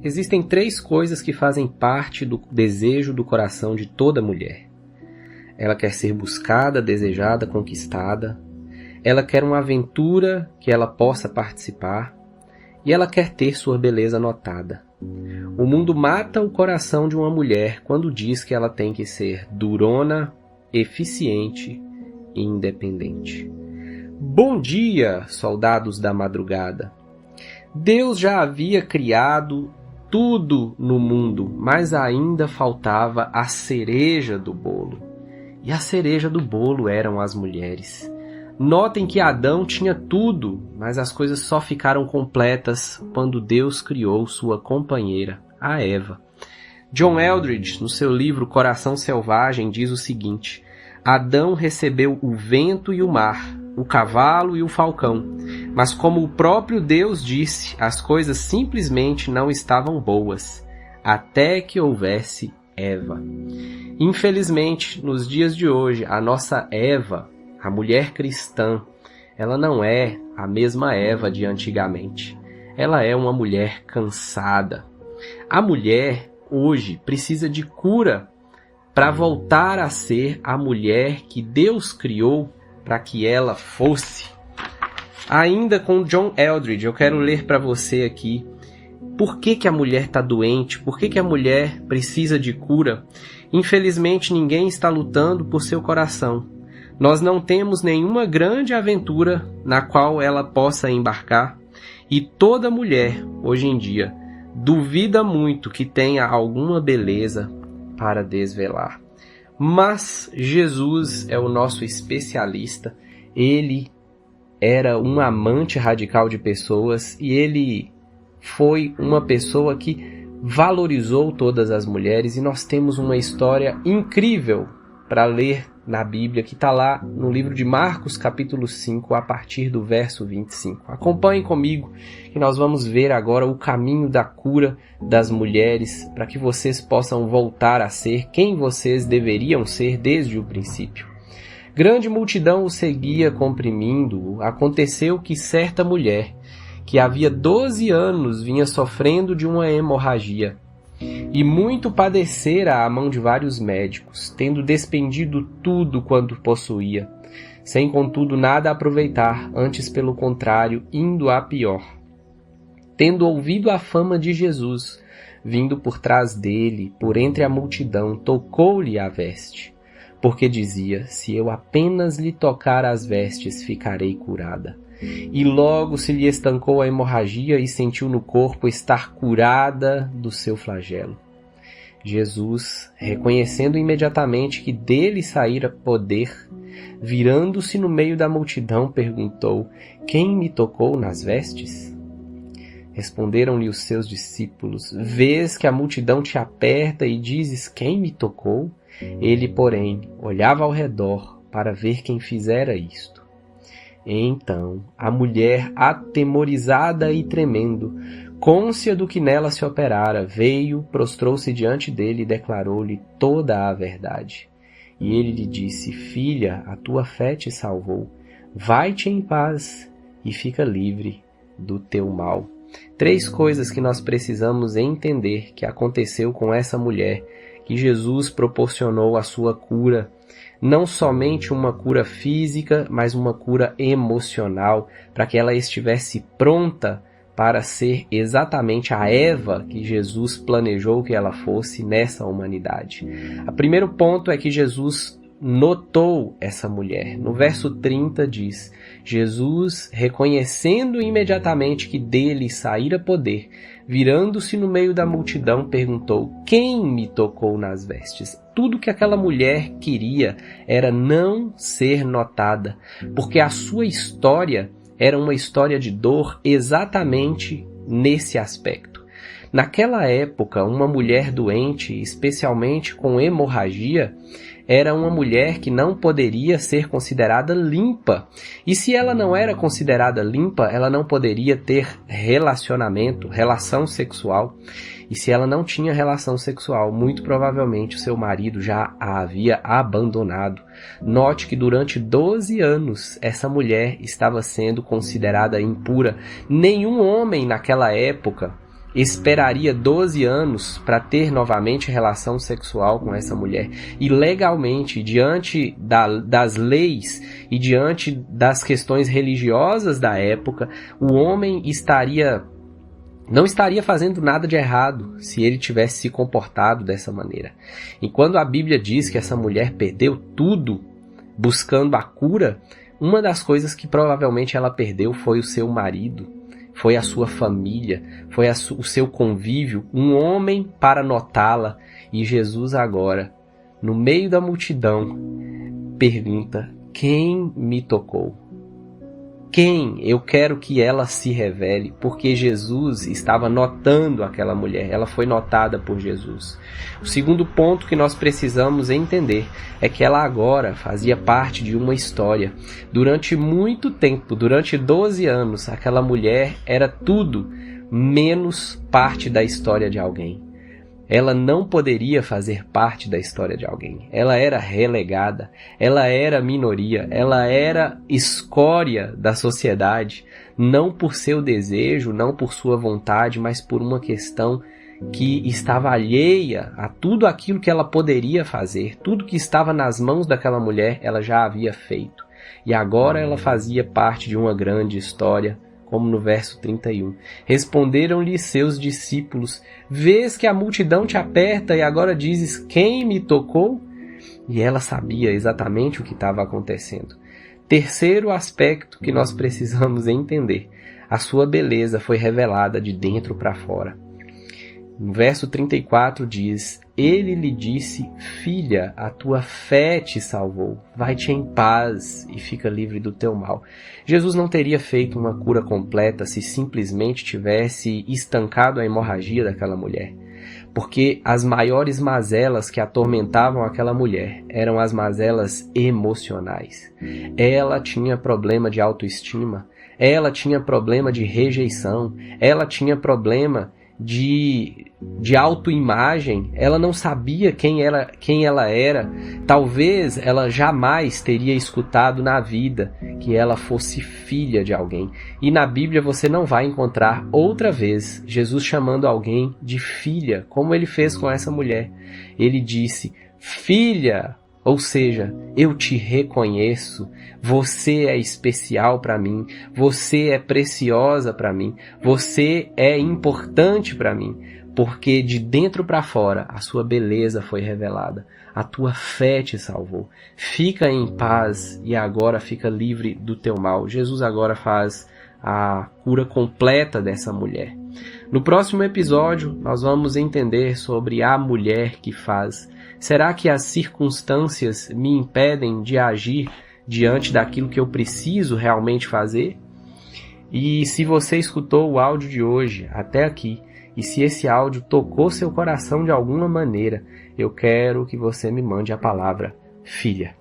Existem 3 coisas que fazem parte do desejo do coração de toda mulher. Ela quer ser buscada, desejada, conquistada. Ela quer uma aventura que ela possa participar. E ela quer ter sua beleza notada. O mundo mata o coração de uma mulher quando diz que ela tem que ser durona, eficiente e independente. Bom dia, soldados da madrugada! Deus já havia criado tudo no mundo, mas ainda faltava a cereja do bolo. E a cereja do bolo eram as mulheres. Notem que Adão tinha tudo, mas as coisas só ficaram completas quando Deus criou sua companheira, a Eva. John Eldredge, no seu livro Coração Selvagem, diz o seguinte: Adão recebeu o vento e o mar, o cavalo e o falcão, mas como o próprio Deus disse, as coisas simplesmente não estavam boas, até que houvesse Eva. Infelizmente, nos dias de hoje, a nossa Eva, a mulher cristã, ela não é a mesma Eva de antigamente. Ela é uma mulher cansada. A mulher, hoje, precisa de cura para voltar a ser a mulher que Deus criou para que ela fosse. Ainda com John Eldredge, eu quero ler para você aqui por que a mulher está doente, por que a mulher precisa de cura. Infelizmente, ninguém está lutando por seu coração. Nós não temos nenhuma grande aventura na qual ela possa embarcar, e toda mulher, hoje em dia, duvida muito que tenha alguma beleza para desvelar. Mas Jesus é o nosso especialista. Ele era um amante radical de pessoas e ele foi uma pessoa que valorizou todas as mulheres, e nós temos uma história incrível para ler na Bíblia, que está lá no livro de Marcos, capítulo 5, a partir do verso 25. Acompanhem comigo, que nós vamos ver agora o caminho da cura das mulheres, para que vocês possam voltar a ser quem vocês deveriam ser desde o princípio. Grande multidão o seguia comprimindo-o. Aconteceu que certa mulher, que havia 12 anos vinha sofrendo de uma hemorragia, e muito padecera à mão de vários médicos, tendo despendido tudo quanto possuía, sem contudo nada aproveitar, antes pelo contrário, indo a pior. Tendo ouvido a fama de Jesus, vindo por trás dele, por entre a multidão, tocou-lhe a veste, porque dizia: se eu apenas lhe tocar as vestes, ficarei curada. E logo se lhe estancou a hemorragia e sentiu no corpo estar curada do seu flagelo. Jesus, reconhecendo imediatamente que dele saíra poder, virando-se no meio da multidão, perguntou: quem me tocou nas vestes? Responderam-lhe os seus discípulos: vês que a multidão te aperta e dizes: quem me tocou? Ele, porém, olhava ao redor para ver quem fizera isto. Então, a mulher, atemorizada e tremendo, cônscia do que nela se operara, veio, prostrou-se diante dele e declarou-lhe toda a verdade. E ele lhe disse: filha, a tua fé te salvou. Vai-te em paz e fica livre do teu mal. 3 coisas que nós precisamos entender que aconteceu com essa mulher, que Jesus proporcionou a sua cura. Não somente uma cura física, mas uma cura emocional, para que ela estivesse pronta para ser exatamente a Eva que Jesus planejou que ela fosse nessa humanidade. O primeiro ponto é que Jesus notou essa mulher. No verso 30 diz: Jesus, reconhecendo imediatamente que dele saíra poder, virando-se no meio da multidão, perguntou: quem me tocou nas vestes? Tudo que aquela mulher queria era não ser notada, porque a sua história era uma história de dor exatamente nesse aspecto. Naquela época, uma mulher doente, especialmente com hemorragia, era uma mulher que não poderia ser considerada limpa. E se ela não era considerada limpa, ela não poderia ter relação sexual. E se ela não tinha relação sexual, muito provavelmente o seu marido já a havia abandonado. Note que durante 12 anos essa mulher estava sendo considerada impura. Nenhum homem naquela época esperaria 12 anos para ter novamente relação sexual com essa mulher. E legalmente, diante das leis e diante das questões religiosas da época, o homem não estaria fazendo nada de errado se ele tivesse se comportado dessa maneira. E quando a Bíblia diz que essa mulher perdeu tudo buscando a cura, uma das coisas que provavelmente ela perdeu foi o seu marido, foi a sua família, foi o seu convívio, um homem para notá-la. E Jesus agora, no meio da multidão, pergunta: quem me tocou? Quem? Eu quero que ela se revele, porque Jesus estava notando aquela mulher, ela foi notada por Jesus. O segundo ponto que nós precisamos entender é que ela agora fazia parte de uma história. Durante muito tempo, durante 12 anos, aquela mulher era tudo menos parte da história de alguém. Ela não poderia fazer parte da história de alguém. Ela era relegada, ela era minoria, ela era escória da sociedade, não por seu desejo, não por sua vontade, mas por uma questão que estava alheia a tudo aquilo que ela poderia fazer. Tudo que estava nas mãos daquela mulher, ela já havia feito. E agora ela fazia parte de uma grande história, como no verso 31. Responderam-lhe seus discípulos: vês que a multidão te aperta e agora dizes: quem me tocou? E ela sabia exatamente o que estava acontecendo. Terceiro aspecto que nós precisamos entender: a sua beleza foi revelada de dentro para fora. No verso 34 diz: ele lhe disse: filha, a tua fé te salvou, vai-te em paz e fica livre do teu mal. Jesus não teria feito uma cura completa se simplesmente tivesse estancado a hemorragia daquela mulher, porque as maiores mazelas que atormentavam aquela mulher eram as mazelas emocionais. Ela tinha problema de autoestima, ela tinha problema de rejeição, ela tinha problema de autoimagem. Ela não sabia quem ela era. Talvez ela jamais teria escutado na vida que ela fosse filha de alguém. E na Bíblia você não vai encontrar outra vez Jesus chamando alguém de filha, como ele fez com essa mulher. Ele disse: filha, ou seja, eu te reconheço, você é especial para mim, você é preciosa para mim, você é importante para mim, porque de dentro para fora a sua beleza foi revelada, a tua fé te salvou. Fica em paz e agora fica livre do teu mal. Jesus agora faz a cura completa dessa mulher. No próximo episódio nós vamos entender sobre a mulher que faz. Será que as circunstâncias me impedem de agir diante daquilo que eu preciso realmente fazer? E se você escutou o áudio de hoje até aqui, e se esse áudio tocou seu coração de alguma maneira, eu quero que você me mande a palavra filha.